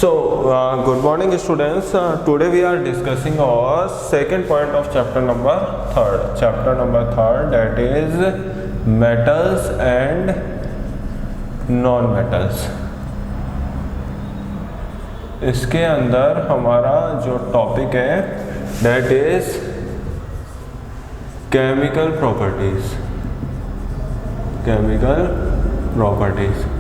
Good morning students. Today we are discussing our second point of chapter number 3rd. Chapter number 3rd, that is metals and non-metals. इसके अंदर हमारा जो topic है that is chemical properties. Chemical properties.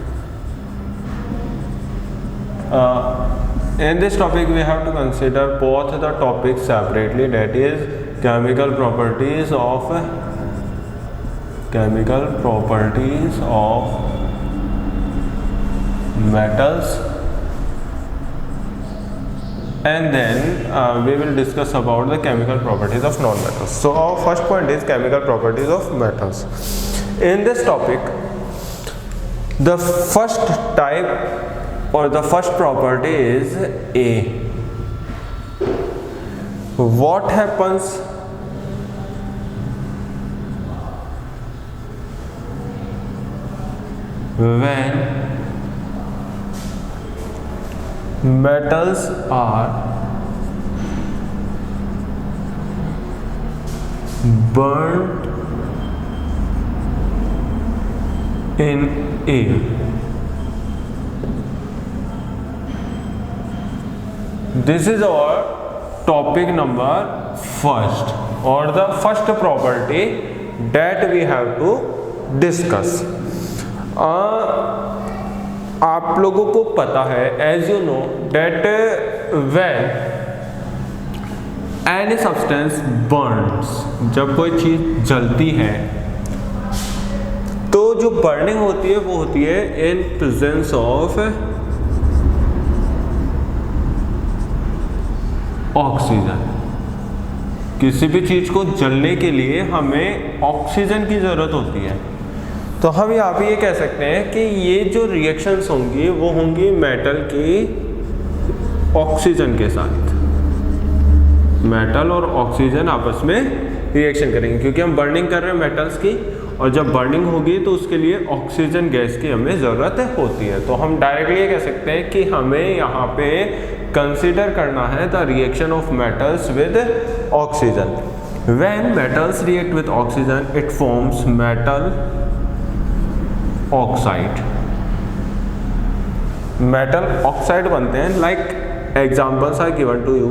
In this topic we have to consider both the topics separately, that is chemical properties of metals, and then we will discuss about the chemical properties of non-metals. So our first point is chemical properties of metals. In this topic, the first type or the first property is A. What happens when metals are burnt in air? This is our topic number first, or the first property that we have to discuss. आप लोगों को पता है, as you know, that when any substance burns, जब कोई चीज जलती है तो जो बर्निंग होती है वो होती है in presence of ऑक्सीजन. किसी भी चीज को जलने के लिए हमें ऑक्सीजन की जरूरत होती है. तो हम यहाँ पे ये कह सकते हैं कि ये जो रिएक्शंस होंगी वो होंगी मेटल की ऑक्सीजन के साथ. मेटल और ऑक्सीजन आपस में रिएक्शन करेंगे क्योंकि हम बर्निंग कर रहे हैं मेटल्स की, और जब बर्निंग होगी तो उसके लिए ऑक्सीजन गैस की हमें ज़रूरत होती है. तो हम डायरेक्टली ये कह सकते हैं कि हमें यहाँ पे कंसीडर करना है the reaction of metals with oxygen. When metals react with oxygen it forms metal oxide. Metal oxide बनते हैं. Like examples are given to you.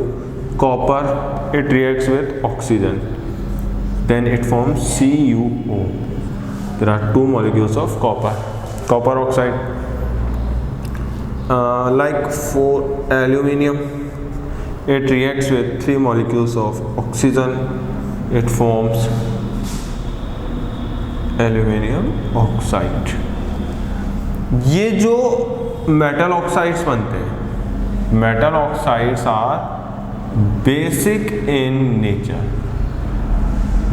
Copper, it reacts with oxygen, then it forms CuO. There are 2 molecules of copper oxide. Like for aluminium, it reacts with 3 molecules of oxygen, it forms aluminium oxide. ये जो metal oxides बनते हैं, metal oxides are basic in nature.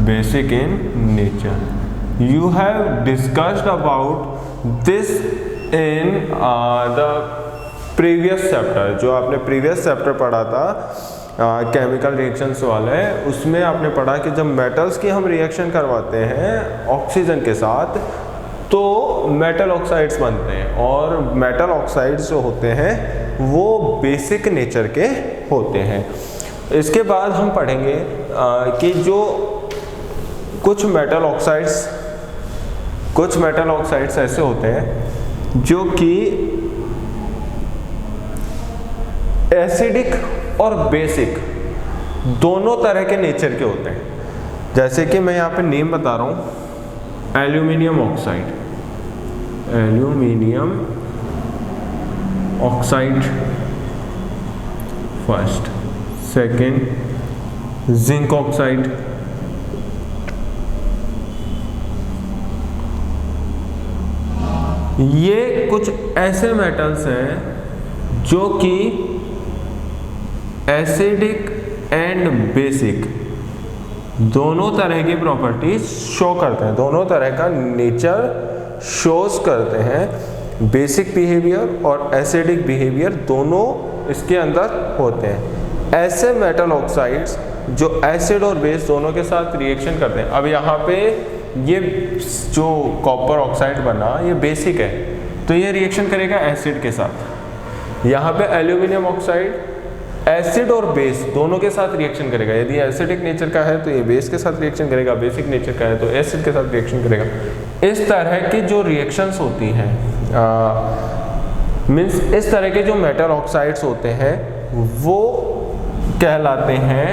Basic in nature. You have discussed about this in the previous chapter. जो आपने previous chapter पढ़ा था chemical reactions वाले, उसमें आपने पढ़ा कि जब मेटल्स की हम रिएक्शन करवाते हैं ऑक्सीजन के साथ तो मेटल ऑक्साइड्स बनते हैं. और मेटल ऑक्साइड्स जो होते हैं वो बेसिक नेचर के होते हैं. इसके बाद हम पढ़ेंगे कि जो कुछ मेटल ऑक्साइड्स ऐसे होते हैं जो कि एसिडिक और बेसिक दोनों तरह के नेचर के होते हैं. जैसे कि मैं यहाँ पे नेम बता रहा हूँ, aluminium oxide first, second zinc oxide, ये कुछ ऐसे मेटल्स हैं जो कि एसिडिक एंड बेसिक दोनों तरह की प्रॉपर्टीज शो करते हैं, दोनों तरह का नेचर शोज करते हैं. बेसिक बिहेवियर और एसिडिक बिहेवियर दोनों इसके अंदर होते हैं. ऐसे मेटल ऑक्साइड्स जो एसिड और बेस दोनों के साथ रिएक्शन करते हैं. अब यहाँ पे ये जो कॉपर ऑक्साइड बना ये बेसिक है, तो ये रिएक्शन करेगा एसिड के साथ. यहाँ पे एल्यूमिनियम ऑक्साइड एसिड और बेस दोनों के साथ रिएक्शन करेगा। यदि एसिडिक नेचर का है तो ये बेस के साथ रिएक्शन करेगा, बेसिक नेचर का है तो एसिड के साथ रिएक्शन करेगा। इस तरह की जो रिएक्शंस होती हैं मीन्स इस तरह के जो मेटल ऑक्साइड्स होते हैं वो कहलाते हैं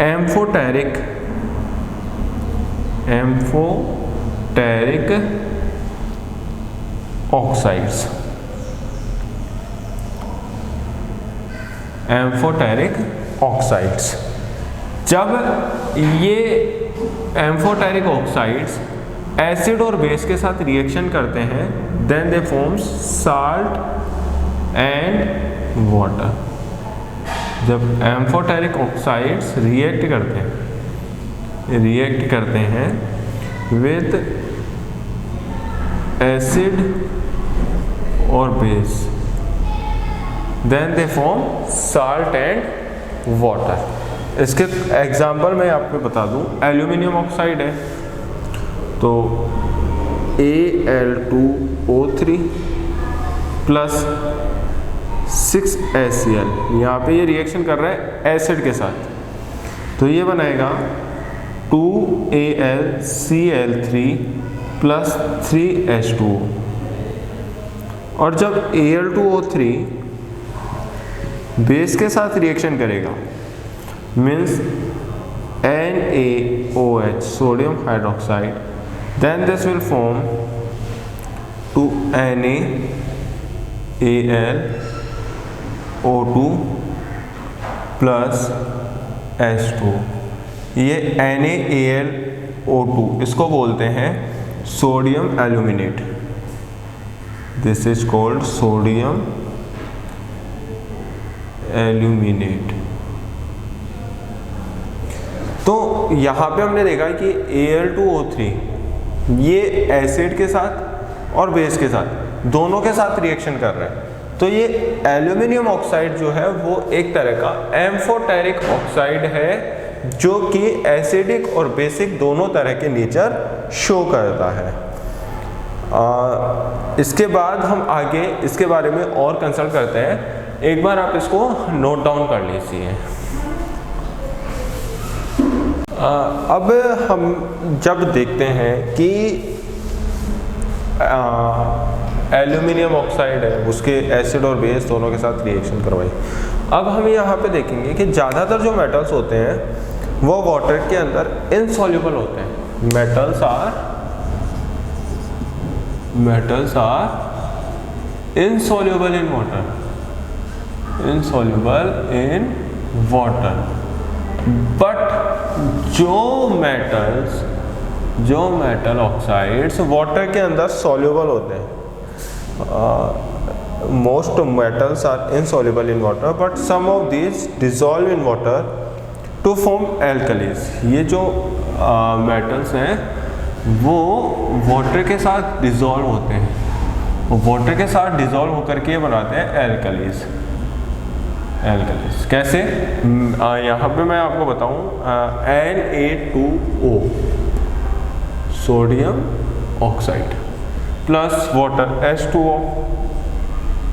एम्फोटेरिक ऑक्साइड्स। Amphoteric oxides. जब ये एम्फोटेरिक ऑक्साइड्स एसिड और बेस के साथ रिएक्शन करते हैं then they forms salt and water. जब एम्फोटेरिक ऑक्साइड्स रिएक्ट करते हैं विद एसिड और base then they form salt and water. इसके एग्जांपल मैं आपको बता दूं, एल्यूमिनियम ऑक्साइड है तो Al2O3 प्लस 6HCl, यहाँ पे ये रिएक्शन कर रहा है एसिड के साथ, तो ये बनाएगा 2AlCl3 प्लस 3H2। और जब Al2O3 बेस के साथ रिएक्शन करेगा means NaOH sodium hydroxide then this will form 2NaAlO2 plus H2। ये NaAlO2 इसको बोलते हैं sodium aluminate. This is called sodium aluminate. तो यहाँ पे हमने देखा कि Al2O3 ये एसिड के साथ और बेस के साथ दोनों के साथ रिएक्शन कर रहा है, तो ये एल्यूमिनियम ऑक्साइड जो है वो एक तरह का एम्फोटेरिक ऑक्साइड है जो कि एसिडिक और बेसिक दोनों तरह के नेचर शो करता है। इसके बाद हम आगे इसके बारे में और कंसल्ट करते हैं। एक बार आप इसको नोट डाउन कर लीजिए। अब हम जब देखते हैं कि एल्यूमिनियम ऑक्साइड है उसके एसिड और बेस दोनों के साथ रिएक्शन करवाई, अब हम यहाँ पे देखेंगे कि ज़्यादातर जो मेटल्स होते हैं वो वाटर के अंदर इनसॉल्युबल होते हैं। Metals are insoluble in water, but जो मेटल ऑक्साइड्स वाटर के अंदर सॉल्युबल होते हैं, most metals are insoluble in water but some of these dissolve in water to form alkalis. ये जो मेटल्स हैं वो वाटर के साथ डिसॉल्व होते हैं, वाटर के साथ डिसॉल्व होकर के बनाते हैं एल्कलीज। कैसे? यहाँ पे मैं आपको बताऊँ, Na2O sodium oxide plus water H2O,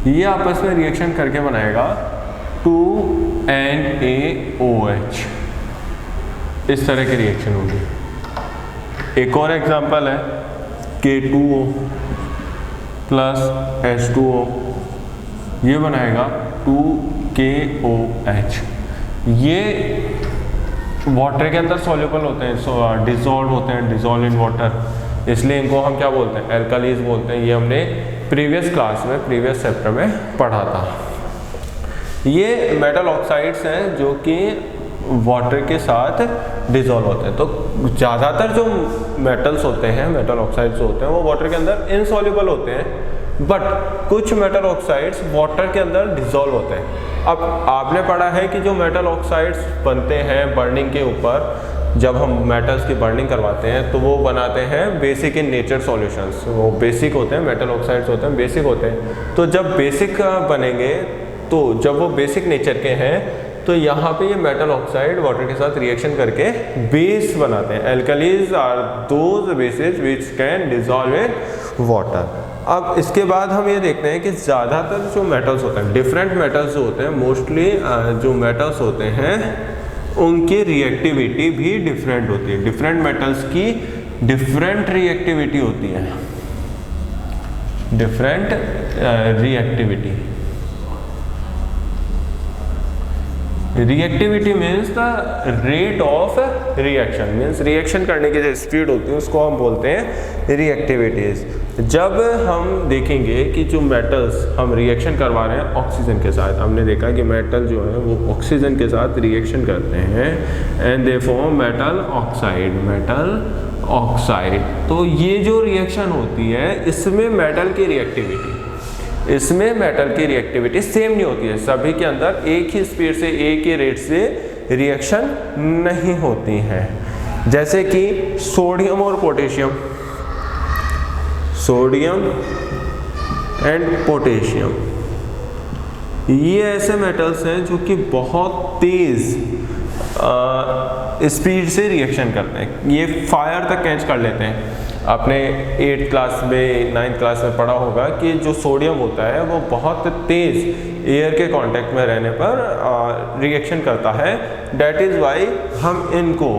ये आपस में रिएक्शन करके बनाएगा 2NaOH। इस तरह की रिएक्शन होगी। एक और एग्जांपल है K2O प्लस H2O, ये बनाएगा 2KOH। ये वाटर के अंदर सॉल्युबल होते हैं, डिसॉल्व इन वाटर, इसलिए इनको हम क्या बोलते हैं? एल्कलीज बोलते हैं। ये हमने प्रीवियस क्लास में प्रीवियस चैप्टर में पढ़ा था। ये मेटल ऑक्साइड्स हैं जो कि वाटर के साथ डिसॉल्व होते हैं। तो ज़्यादातर जो मेटल्स होते हैं, मेटल ऑक्साइड्स होते हैं, वो वाटर के अंदर इनसॉल्युबल होते हैं, बट कुछ मेटल ऑक्साइड्स वाटर के अंदर डिसॉल्व होते हैं। अब आपने पढ़ा है कि जो मेटल ऑक्साइड्स बनते हैं बर्निंग के ऊपर, जब हम मेटल्स की बर्निंग करवाते हैं तो वो बनाते हैं बेसिक इन नेचर सॉल्यूशंस। वो बेसिक होते हैं, मेटल ऑक्साइड्स होते हैं बेसिक होते हैं। तो जब बेसिक बनेंगे, तो जब वो बेसिक नेचर के हैं, तो यहाँ पे ये मेटल ऑक्साइड वाटर के साथ रिएक्शन करके बेस बनाते हैं। Alkalis are those bases which can dissolve in water. अब इसके बाद हम ये देखते हैं कि ज़्यादातर जो मेटल्स होते हैं, डिफरेंट मेटल्स जो होते हैं, मोस्टली जो मेटल्स होते हैं उनकी रिएक्टिविटी भी डिफरेंट होती है। डिफरेंट मेटल्स की डिफरेंट रिएक्टिविटी होती है, different reactivity. Reactivity means the rate of reaction, means reaction करने की जो स्पीड होती है उसको हम बोलते हैं रिएक्टिविटीज। जब हम देखेंगे कि जो मेटल्स हम रिएक्शन करवा रहे हैं ऑक्सीजन के साथ, हमने देखा कि मेटल जो है वो ऑक्सीजन के साथ रिएक्शन करते हैं and they form metal oxide, metal oxide. तो ये जो रिएक्शन होती है इसमें मेटल की रिएक्टिविटी, इसमें मेटल की रिएक्टिविटी सेम नहीं होती है, सभी के अंदर एक ही स्पीड से एक ही रेट से रिएक्शन नहीं होती है। जैसे कि सोडियम और पोटेशियम, सोडियम एंड पोटेशियम, ये ऐसे मेटल्स हैं जो कि बहुत तेज स्पीड से रिएक्शन करते हैं, ये फायर तक कैच कर लेते हैं। आपने 8th क्लास में 9th क्लास में पढ़ा होगा कि जो सोडियम होता है वो बहुत तेज एयर के कांटेक्ट में रहने पर रिएक्शन करता है। डैट इज़ वाई हम इनको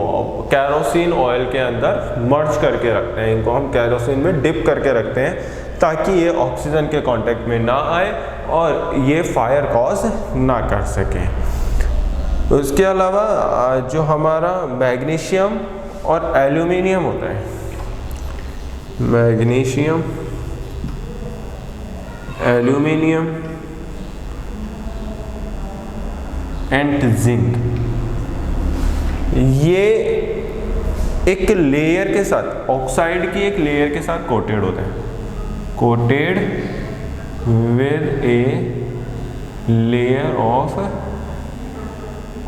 कैरोसिन ऑयल के अंदर मर्ज करके रखते हैं, इनको हम कैरोसिन में डिप करके रखते हैं ताकि ये ऑक्सीजन के कांटेक्ट में ना आए और ये फायर कॉज ना कर सके। उसके अलावा जो हमारा मैग्नीशियम और एल्यूमिनियम होता है, मैग्नीशियम, एल्यूमिनियम एंड जिंक, ये एक लेयर के साथ, ऑक्साइड की एक लेयर के साथ कोटेड होते हैं, coated with a layer of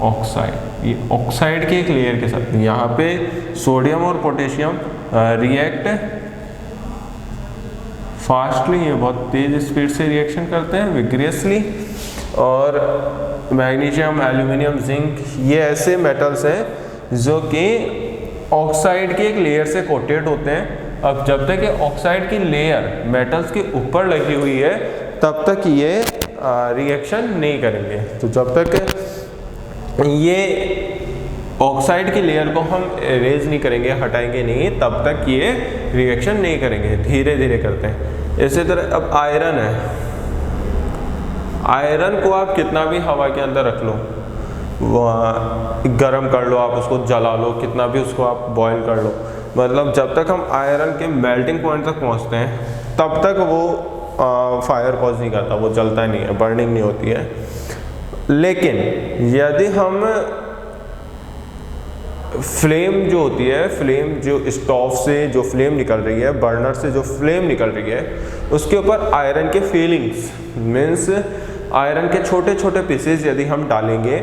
oxide. ये ऑक्साइड की एक लेयर के साथ, यहाँ पे सोडियम और पोटेशियम रिएक्ट फास्टली, ये बहुत तेज स्पीड से रिएक्शन करते हैं विग्रियसली, और मैग्नीशियम, एल्यूमिनियम, जिंक ये ऐसे मेटल्स हैं जो कि ऑक्साइड की एक लेयर से कोटेड होते हैं। अब जब तक ये ऑक्साइड की लेयर मेटल्स के ऊपर लगी हुई है तब तक ये रिएक्शन नहीं करेंगे। तो जब तक ये ऑक्साइड की लेयर को हम इरेज नहीं करेंगे, हटाएंगे नहीं, तब तक ये रिएक्शन नहीं करेंगे, धीरे धीरे करते हैं। इसी तरह अब आयरन है, आयरन को आप कितना भी हवा के अंदर रख लो, गरम कर लो, आप उसको जला लो, कितना भी उसको आप बॉईल कर लो, मतलब जब तक हम आयरन के मेल्टिंग पॉइंट तक पहुंचते हैं तब तक वो फायर कॉज नहीं करता, वो जलता नहीं है, बर्निंग नहीं होती है। लेकिन यदि हम फ्लेम जो होती है, फ्लेम जो स्टोव से जो फ्लेम निकल रही है, बर्नर से जो फ्लेम निकल रही है, उसके ऊपर आयरन के फीलिंग्स मीन्स आयरन के छोटे छोटे पीसेस यदि हम डालेंगे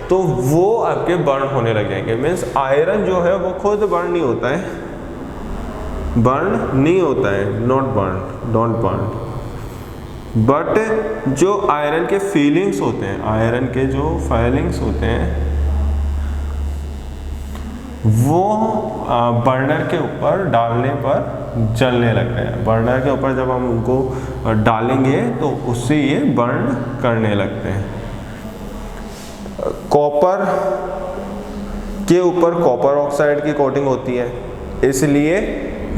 तो वो आपके बर्न होने लग जाएंगे। मीन्स आयरन जो है वो खुद बर्न नहीं होता है, बर्न नहीं होता है, not burn, don't burn, but जो आयरन के फीलिंग्स होते हैं, आयरन के जो फीलिंग्स होते हैं वो बर्नर के ऊपर डालने पर जलने लगते हैं। बर्नर के ऊपर जब हम उनको डालेंगे तो उससे ये बर्न करने लगते हैं। कॉपर के ऊपर कॉपर ऑक्साइड की कोटिंग होती है, इसलिए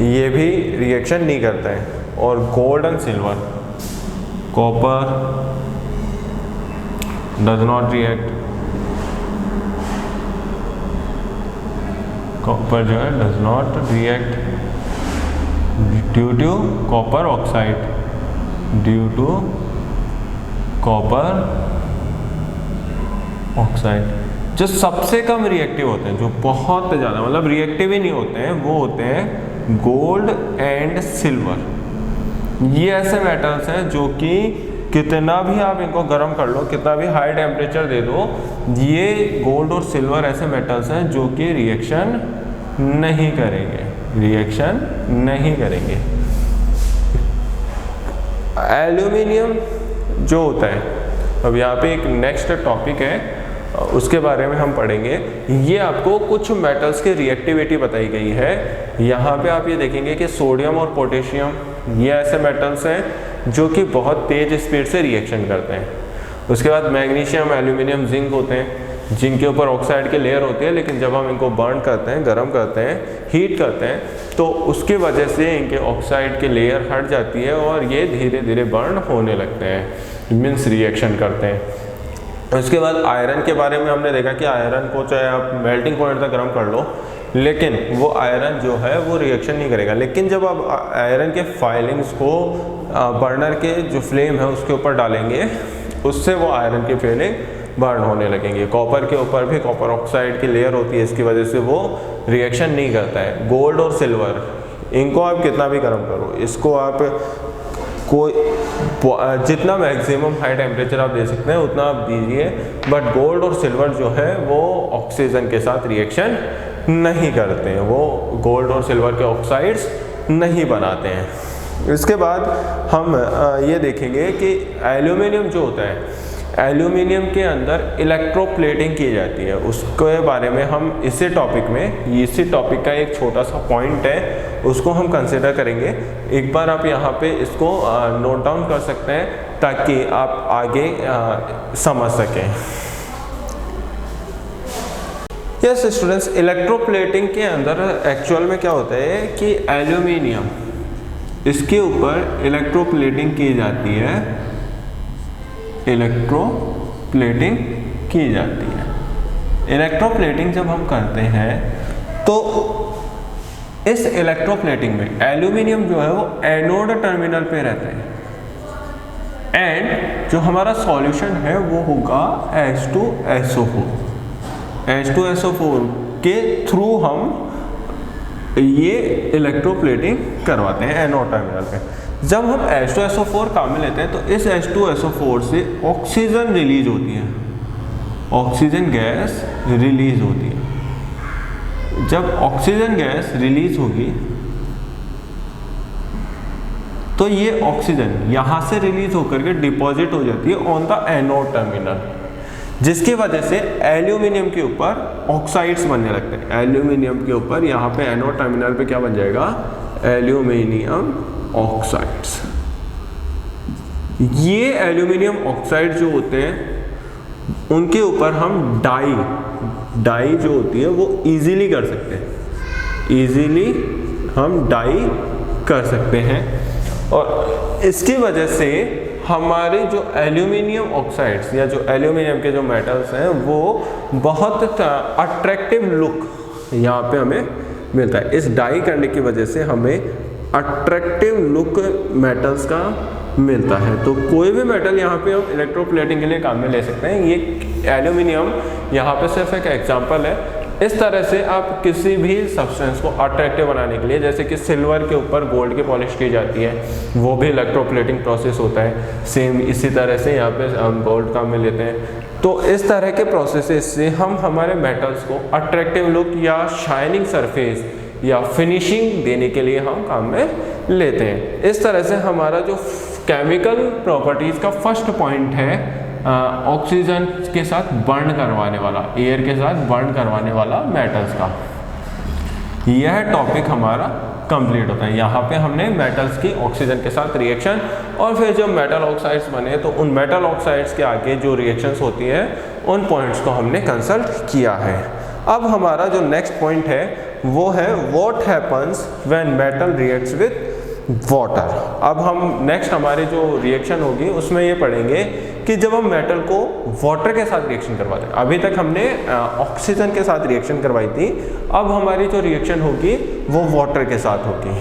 ये भी रिएक्शन नहीं करता है। और gold and silver, copper does not react, copper जो है does not react due to copper oxide, due to copper oxide. जो सबसे कम रिएक्टिव होते हैं, जो बहुत ज़्यादा मतलब रिएक्टिव ही नहीं होते हैं, वो होते हैं गोल्ड एंड सिल्वर। ये ऐसे मेटल्स हैं जो कि कितना भी आप इनको गर्म कर लो, कितना भी हाई टेम्परेचर दे दो, ये गोल्ड और सिल्वर ऐसे मेटल्स हैं जो कि रिएक्शन नहीं करेंगे, रिएक्शन नहीं करेंगे। एल्यूमिनियम जो होता है, अब यहाँ पे एक नेक्स्ट टॉपिक है, उसके बारे में हम पढ़ेंगे। ये आपको कुछ मेटल्स की रिएक्टिविटी बताई गई है। यहाँ पे आप ये देखेंगे कि सोडियम और पोटेशियम ये ऐसे मेटल्स हैं जो कि बहुत तेज स्पीड से रिएक्शन करते हैं। उसके बाद मैग्नीशियम, एल्यूमिनियम, जिंक होते हैं जिनके ऊपर ऑक्साइड की लेयर होती है, लेकिन जब हम इनको बर्न करते हैं, गर्म करते हैं, हीट करते हैं, तो उसकी वजह से इनके ऑक्साइड की लेयर हट जाती है और ये धीरे धीरे बर्न होने लगते हैं, मीन्स रिएक्शन करते हैं। उसके बाद आयरन के बारे में हमने देखा कि आयरन को चाहे आप मेल्टिंग पॉइंट तक गर्म कर लो, लेकिन वो आयरन जो है वो रिएक्शन नहीं करेगा। लेकिन जब आप आयरन के फाइलिंग्स को बर्नर के जो फ्लेम है उसके ऊपर डालेंगे, उससे वो आयरन की फीलिंग बर्न होने लगेंगे। कॉपर के ऊपर भी कॉपर ऑक्साइड की लेयर होती है, इसकी वजह से वो रिएक्शन नहीं करता है। गोल्ड और सिल्वर, इनको आप कितना भी गर्म करो, इसको आप कोई जितना मैक्सिमम हाई टेम्परेचर आप दे सकते हैं उतना आप दीजिए, बट गोल्ड और सिल्वर जो है वो ऑक्सीजन के साथ रिएक्शन नहीं करते हैं, वो गोल्ड और सिल्वर के ऑक्साइड्स नहीं बनाते हैं। इसके बाद हम ये देखेंगे कि एल्यूमिनियम जो होता है, एल्यूमिनियम के अंदर इलेक्ट्रोप्लेटिंग की जाती है। उसके बारे में हम इसी टॉपिक का एक छोटा सा पॉइंट है, उसको हम कंसिडर करेंगे। एक बार आप यहाँ पे इसको नोट डाउन कर सकते हैं ताकि आप आगे समझ सकें। यस स्टूडेंट्स, इलेक्ट्रोप्लेटिंग के अंदर एक्चुअल में क्या होता है कि एल्यूमिनियम, इसके ऊपर इलेक्ट्रोप्लेटिंग की जाती है, इलेक्ट्रोप्लेटिंग की जाती है। इलेक्ट्रोप्लेटिंग जब हम करते हैं तो इस इलेक्ट्रोप्लेटिंग में एल्यूमिनियम जो है वो एनोड टर्मिनल पे रहता है, एंड जो हमारा सॉल्यूशन है वो होगा H2SO4। H2SO4 के थ्रू हम ये इलेक्ट्रोप्लेटिंग करवाते हैं एनोड टर्मिनल पे। जब हम H2SO4 काम में लेते हैं तो इस H2SO4 से ऑक्सीजन रिलीज होती है, ऑक्सीजन गैस रिलीज होती है। जब ऑक्सीजन गैस रिलीज होगी तो ये ऑक्सीजन यहाँ से रिलीज होकर के डिपॉजिट हो जाती है ऑन द एनोड टर्मिनल, जिसकी वजह से एल्यूमिनियम के ऊपर ऑक्साइड्स बनने लगते हैं। एल्यूमिनियम के ऊपर यहाँ पे एनोड टर्मिनल पे क्या बन जाएगा, एल्यूमिनियम ऑक्साइड्स। ये एल्यूमिनियम ऑक्साइड जो होते हैं उनके ऊपर हम डाई जो होती है वो इजीली कर सकते हैं, इजीली हम डाई कर सकते हैं। और इसकी वजह से हमारे जो एल्यूमिनियम ऑक्साइड्स या जो एल्यूमिनियम के जो मेटल्स हैं वो बहुत अट्रैक्टिव लुक यहाँ पे हमें मिलता है। इस डाई करने की वजह से हमें अट्रैक्टिव लुक मेटल्स का मिलता है। तो कोई भी मेटल यहाँ पे हम इलेक्ट्रोप्लेटिंग के लिए काम में ले सकते हैं। ये एल्यूमिनियम यहाँ पे सिर्फ एक एग्जांपल है। इस तरह से आप किसी भी सब्सटेंस को अट्रैक्टिव बनाने के लिए, जैसे कि सिल्वर के ऊपर गोल्ड की पॉलिश की जाती है, वो भी इलेक्ट्रोप्लेटिंग प्रोसेस होता है। सेम इसी तरह से यहाँ पे हम गोल्ड काम में लेते हैं। तो इस तरह के प्रोसेसेस से हम हमारे मेटल्स को अट्रैक्टिव लुक या शाइनिंग सरफेस या फिनिशिंग देने के लिए हम काम में लेते हैं। इस तरह से हमारा जो केमिकल प्रॉपर्टीज़ का फर्स्ट पॉइंट है ऑक्सीजन के साथ बर्न करवाने वाला, एयर के साथ बर्न करवाने वाला मेटल्स का, यह टॉपिक हमारा कंप्लीट होता है। यहाँ पे हमने मेटल्स की ऑक्सीजन के साथ रिएक्शन और फिर जब मेटल ऑक्साइड्स बने तो उन मेटल ऑक्साइड्स के आगे जो रिएक्शंस होती है उन पॉइंट्स को हमने कंसल्ट किया है। अब हमारा जो नेक्स्ट पॉइंट है वो है what happens when metal reacts with water. अब हम नेक्स्ट हमारी जो रिएक्शन होगी उसमें ये पढ़ेंगे कि जब हम मेटल को वाटर के साथ रिएक्शन करवाते हैं, अभी तक हमने ऑक्सीजन के साथ रिएक्शन करवाई थी, अब हमारी जो रिएक्शन होगी वो वाटर के साथ होगी।